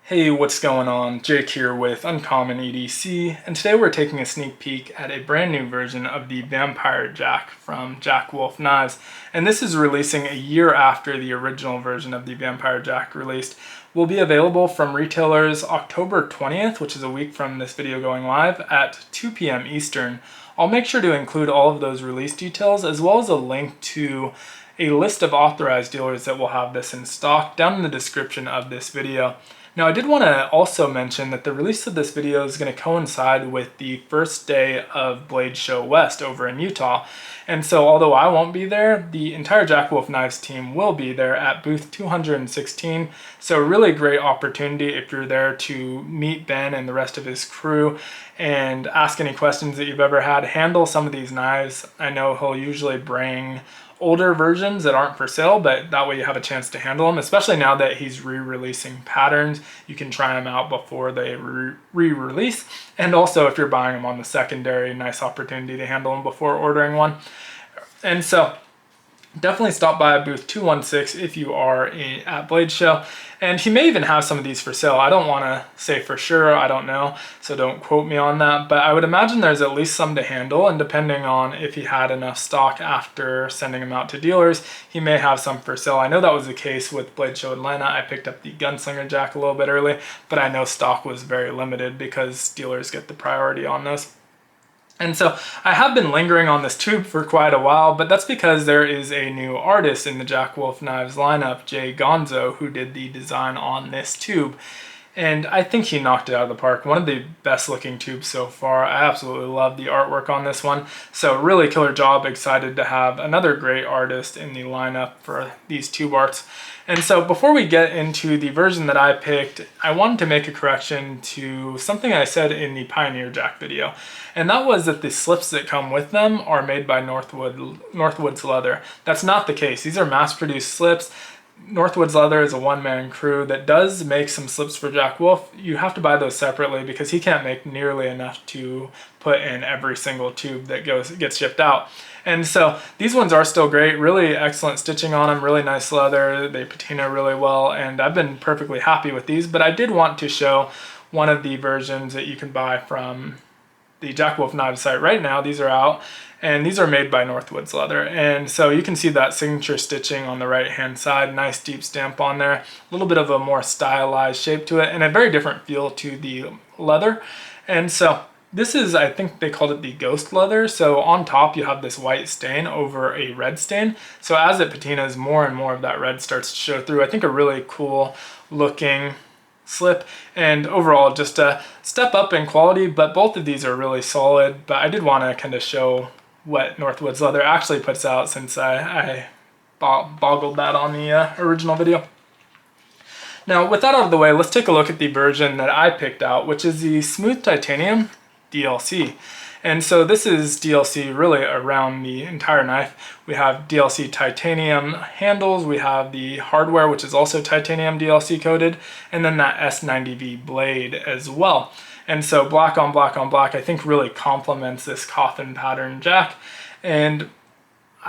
Hey, what's going on? Jake here with Uncommon EDC, and today we're taking a sneak peek at a brand new version of the Vampire Jack from Jack Wolf Knives. And this is releasing a year after the original version of the Vampire Jack released. Will be available from retailers October 20th, which is a week from this video going live, at 2 p.m. Eastern. I'll make sure to include all of those release details as well as a link to a list of authorized dealers that will have this in stock down in the description of this video. Now, I did want to also mention that the release of this video is going to coincide with the first day of Blade Show West over in Utah. And so, although I won't be there, the entire Jack Wolf Knives team will be there at booth 216. So, a really great opportunity if you're there to meet Ben and the rest of his crew and ask any questions that you've ever had. Handle some of these knives. I know he'll usually bring older versions that aren't for sale, but that way you have a chance to handle them, especially now that he's re-releasing patterns. You can try them out before they re-release, and also if you're buying them on the secondary, nice opportunity to handle them before ordering one. And so definitely stop by booth 216 if you are at Blade Show. And he may even have some of these for sale. I don't want to say for sure, I don't know, so don't quote me on that. But I would imagine there's at least some to handle, and depending on if he had enough stock after sending them out to dealers, he may have some for sale. I know that was the case with Blade Show Atlanta. I picked up the Gunslinger Jack a little bit early, but I know stock was very limited because dealers get the priority on those. And so I have been lingering on this tube for quite a while, but that's because there is a new artist in the Jack Wolf Knives lineup, J.Gonzo, who did the design on this tube. And I think he knocked it out of the park. One of the best looking tubes so far. I absolutely love the artwork on this one. So really killer job. Excited to have another great artist in the lineup for these tube arts. And so before we get into the version that I picked, I wanted to make a correction to something I said in the Pioneer Jack video. And that was that the slips that come with them are made by Northwoods Leather. That's not the case. These are mass-produced slips. Northwoods Leather is a one-man crew that does make some slips for Jack Wolf. You have to buy those separately because he can't make nearly enough to put in every single tube that gets shipped out. And so these ones are still great, really excellent stitching on them, really nice leather, they patina really well, and I've been perfectly happy with these. But I did want to show one of the versions that you can buy from the Jack Wolf Knives site right now. These are out, and these are made by Northwoods Leather. And so you can see that signature stitching on the right hand side, nice deep stamp on there, a little bit of a more stylized shape to it, and a very different feel to the leather. And so this is, I think they called it the ghost leather. So on top you have this white stain over a red stain. So as it patinas, more and more of that red starts to show through. I think a really cool looking slip, and overall just a step up in quality, but both of these are really solid. But I did want to kind of show what Northwoods Leather actually puts out, since I boggled that on the original video. Now with that out of the way, let's take a look at the version that I picked out, which is the Smooth Titanium DLC. And so this is DLC really around the entire knife. We have DLC titanium handles, we have the hardware, which is also titanium DLC coated, and then that S90V blade as well. And so black on black on black, I think really complements this coffin pattern jack. And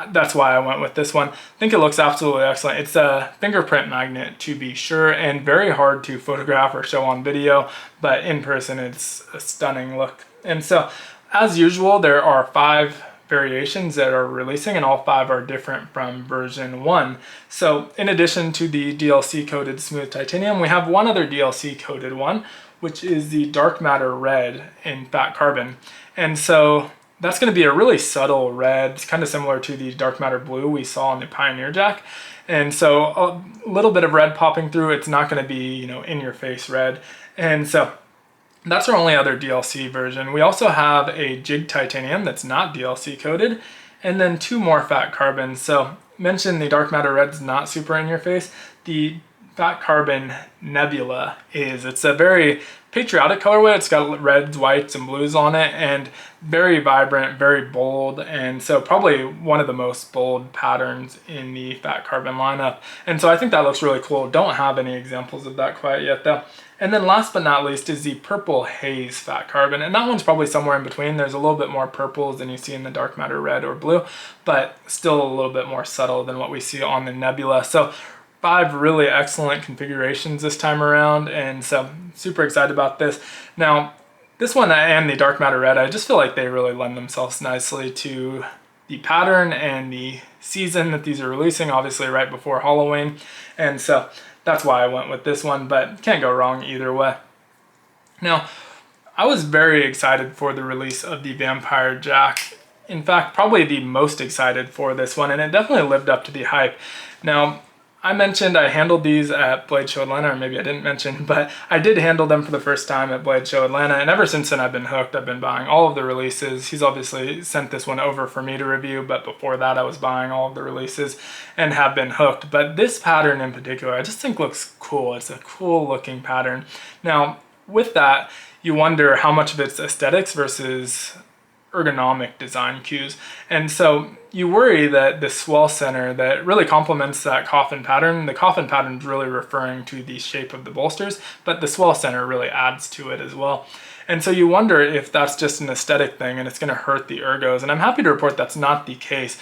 that's why I went with this one. I think it looks absolutely excellent. It's a fingerprint magnet to be sure, and very hard to photograph or show on video, but in person it's a stunning look. And so as usual, there are 5 variations that are releasing, and all 5 are different from version 1. So in addition to the DLC coated smooth titanium, we have one other DLC coated one, which is the dark matter red in fat carbon. And so that's going to be a really subtle red. It's kind of similar to the dark matter blue we saw on the Pioneer Jack. And so a little bit of red popping through. It's not going to be, in your face red. And so that's our only other DLC version. We also have a jig titanium that's not DLC coated, and then 2 more fat carbons. So mentioned the dark matter red's not super in your face. The fat carbon nebula is. It's a very patriotic colorway. It's got reds, whites, and blues on it, and very vibrant, very bold, and so probably one of the most bold patterns in the fat carbon lineup. And so I think that looks really cool. Don't have any examples of that quite yet though. And then last but not least is the purple haze fat carbon, and that one's probably somewhere in between. There's a little bit more purples than you see in the dark matter red or blue, but still a little bit more subtle than what we see on the nebula. So 5 really excellent configurations this time around, and so super excited about this. Now, this one and the dark matter red, I just feel like they really lend themselves nicely to the pattern and the season that these are releasing, obviously right before Halloween. And so that's why I went with this one, but can't go wrong either way. Now, I was very excited for the release of the Vampire Jack. In fact, probably the most excited for this one, and it definitely lived up to the hype. Now, I mentioned I handled these at Blade Show Atlanta, or maybe I didn't mention, but I did handle them for the first time at Blade Show Atlanta, and ever since then I've been hooked. I've been buying all of the releases. He's obviously sent this one over for me to review, but before that I was buying all of the releases and have been hooked. But this pattern in particular, I just think looks cool. It's a cool looking pattern. Now, with that, you wonder how much of it's aesthetics versus ergonomic design cues. And so you worry that the swell center that really complements that coffin pattern, the coffin pattern is really referring to the shape of the bolsters, but the swell center really adds to it as well. And so you wonder if that's just an aesthetic thing and it's going to hurt the ergos. And I'm happy to report that's not the case.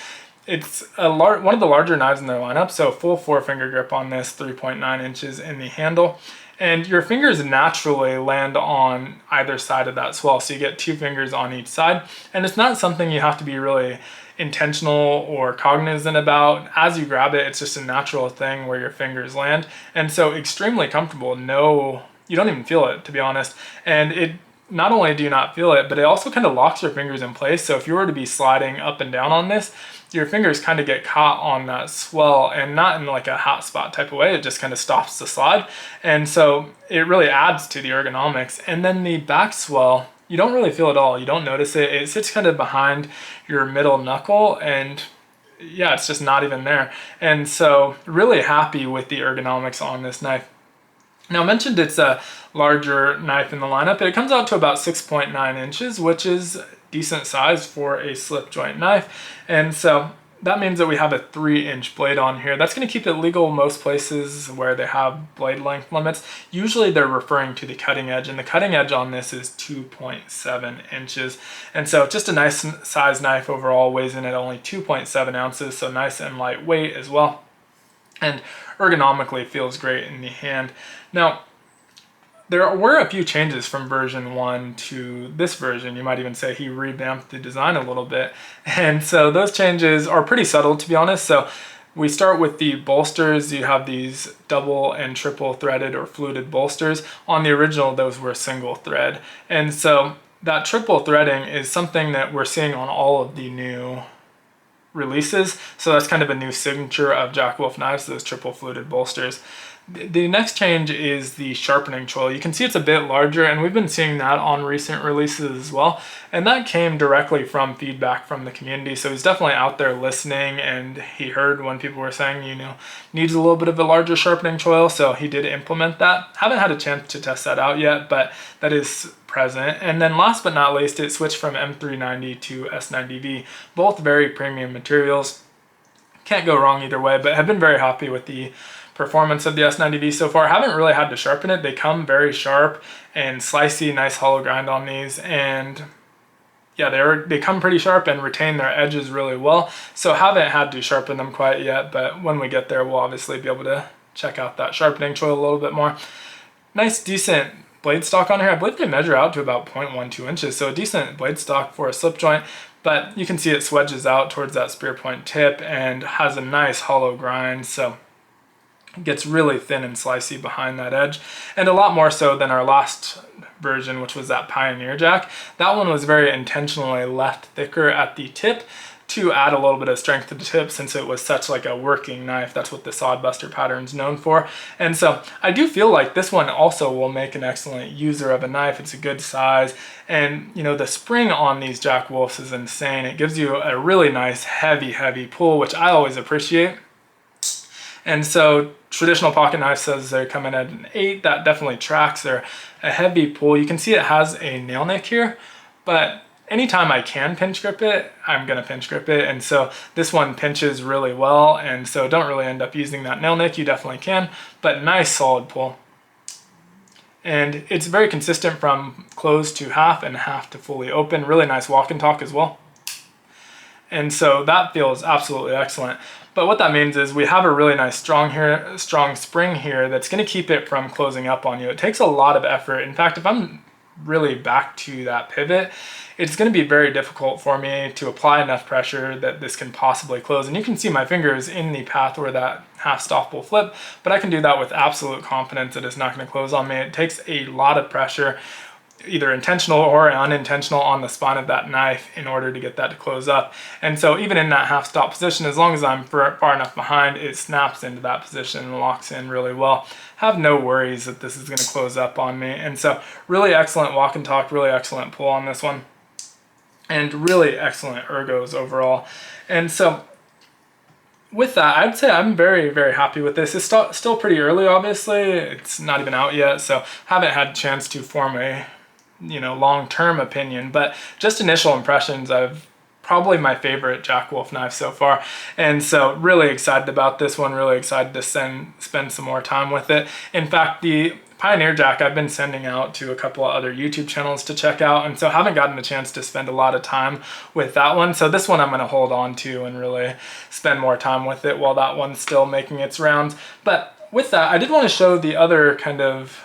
It's one of the larger knives in their lineup, so full 4-finger grip on this, 3.9 inches in the handle. And your fingers naturally land on either side of that swell, so you get 2 fingers on each side. And it's not something you have to be really intentional or cognizant about. As you grab it, it's just a natural thing where your fingers land. And so extremely comfortable. No, you don't even feel it, to be honest. And it not only do you not feel it, but it also kind of locks your fingers in place. So if you were to be sliding up and down on this, your fingers kind of get caught on that swell, and not in like a hot spot type of way. It just kind of stops the slide. And so it really adds to the ergonomics. And then the back swell, you don't really feel it at all. You don't notice it. It sits kind of behind your middle knuckle, and yeah, it's just not even there. And so really happy with the ergonomics on this knife. Now, I mentioned it's a larger knife in the lineup. It comes out to about 6.9 inches, which is decent size for a slip joint knife. And so that means that we have a 3-inch blade on here. That's going to keep it legal most places where they have blade length limits. Usually they're referring to the cutting edge, and the cutting edge on this is 2.7 inches. And so just a nice size knife overall, weighs in at only 2.7 ounces, so nice and lightweight as well. And ergonomically feels great in the hand. Now, there were a few changes from version 1 to this version. You might even say he revamped the design a little bit. And so those changes are pretty subtle, to be honest. So we start with the bolsters. You have these double and triple threaded or fluted bolsters. On the original, those were single thread. And so that triple threading is something that we're seeing on all of the new releases. So that's kind of a new signature of Jack Wolf knives, those triple fluted bolsters. The next change is the sharpening choil. You can see it's a bit larger, and we've been seeing that on recent releases as well. And that came directly from feedback from the community. So he's definitely out there listening, and he heard when people were saying, you know, needs a little bit of a larger sharpening choil. So he did implement that. Haven't had a chance to test that out yet, but that is present. And then last but not least, it switched from M390 to S90V, both very premium materials. Can't go wrong either way, but have been very happy with the performance of the S90V so far. Haven't really had to sharpen it. They come very sharp and slicey, nice hollow grind on these, and yeah, they come pretty sharp and retain their edges really well. So haven't had to sharpen them quite yet, but when we get there, we'll obviously be able to check out that sharpening choil a little bit more. Nice, decent blade stock on here. I believe they measure out to about 0.12 inches, so a decent blade stock for a slip joint. But you can see it swedges out towards that spear point tip and has a nice hollow grind, so it gets really thin and slicey behind that edge, and a lot more so than our last version, which was that Pioneer Jack. That one was very intentionally left thicker at the tip to add a little bit of strength to the tip, since it was such like a working knife. That's what the Sodbuster pattern's known for. And so I do feel like this one also will make an excellent user of a knife. It's a good size, and you know, the spring on these Jack Wolfs is insane. It gives you a really nice heavy pull, which I always appreciate. And so traditional pocket knife says they're coming at an 8. That definitely tracks. They're a heavy pull. You can see it has a nail nick here, but anytime I can pinch grip it, I'm gonna pinch grip it. And so this one pinches really well, and so don't really end up using that nail nick. You definitely can, but nice solid pull. And it's very consistent from closed to half and half to fully open. Really nice walk and talk as well. And so that feels absolutely excellent. But what that means is we have a really nice strong spring here that's going to keep it from closing up on you. It takes a lot of effort. In fact, if I'm really back to that pivot, it's going to be very difficult for me to apply enough pressure that this can possibly close. And you can see my fingers in the path where that half stop will flip, but I can do that with absolute confidence that it's not going to close on me. It takes a lot of pressure, either intentional or unintentional, on the spine of that knife in order to get that to close up. And so even in that half stop position, as long as I'm far enough behind, it snaps into that position and locks in really well. Have no worries that this is going to close up on me. And so really excellent walk and talk, really excellent pull on this one, and really excellent ergos overall. And so with that, I'd say I'm very, very happy with this. It's still pretty early, obviously. It's not even out yet, so haven't had a chance to form a long-term opinion, but just initial impressions, I've probably my favorite Jack Wolf knife so far. And so really excited about this one, really excited to spend some more time with it. In fact, the Pioneer Jack I've been sending out to a couple of other YouTube channels to check out, and so haven't gotten a chance to spend a lot of time with that one. So this one I'm going to hold on to and really spend more time with it while that one's still making its rounds. But with that, I did want to show the other kind of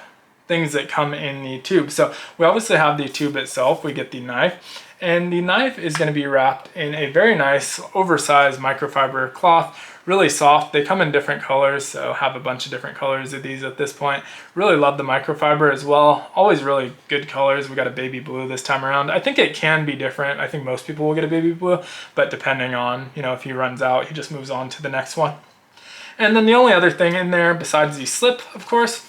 things that come in the tube. So we obviously have the tube itself, we get the knife, and the knife is going to be wrapped in a very nice oversized microfiber cloth, really soft. They come in different colors, so have a bunch of different colors of these at this point. Really love the microfiber as well. Always really good colors. We got a baby blue this time around. I think it can be different. I think most people will get a baby blue, but depending on, if he runs out, he just moves on to the next one. And then the only other thing in there besides the slip, of course,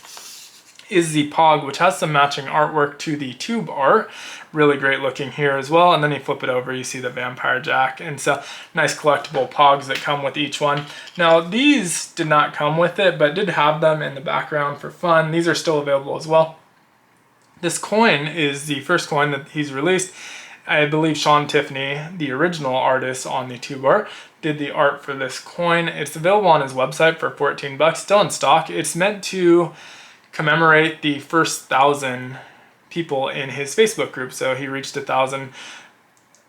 is the pog, which has some matching artwork to the tube art. Really great looking here as well. And then you flip it over, you see the Vampire Jack. And so nice collectible pogs that come with each one. Now these did not come with it, but did have them in the background for fun. These are still available as well. This coin is the first coin that he's released. I believe Sean Tiffany, the original artist on the tube art, did the art for this coin. It's available on his website for 14 bucks, still in stock. It's meant to commemorate the first 1,000 people in his Facebook group. So he reached 1,000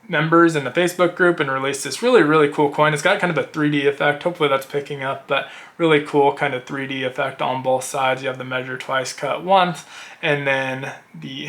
members in the Facebook group and released this really, really cool coin. It's got kind of a 3D effect. Hopefully that's picking up, but really cool kind of 3D effect on both sides. You have the measure twice, cut once, and then the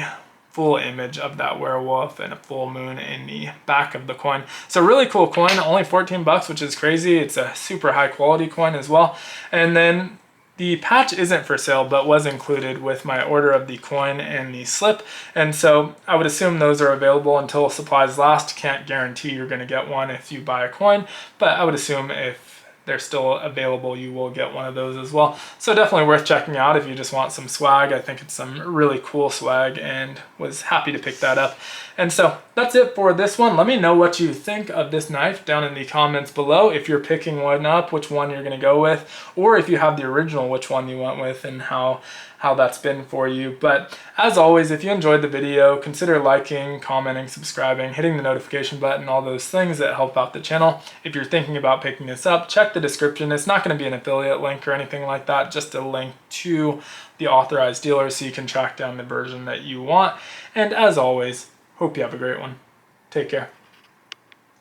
full image of that werewolf and a full moon in the back of the coin. So really cool coin, only 14 bucks, which is crazy. It's a super high quality coin as well. And then the patch isn't for sale, but was included with my order of the coin and the slip. And so I would assume those are available until supplies last. Can't guarantee you're going to get one if you buy a coin, but I would assume if they're still available, you will get one of those as well. So definitely worth checking out if you just want some swag. I think it's some really cool swag and was happy to pick that up. And so that's it for this one. Let me know what you think of this knife down in the comments below. If you're picking one up, which one you're going to go with, or if you have the original, which one you went with and how that's been for you. But as always, if you enjoyed the video, consider liking, commenting, subscribing, hitting the notification button, all those things that help out the channel. If you're thinking about picking this up, check the description. It's not going to be an affiliate link or anything like that, just a link to the authorized dealer so you can track down the version that you want. And as always, hope you have a great one. Take care.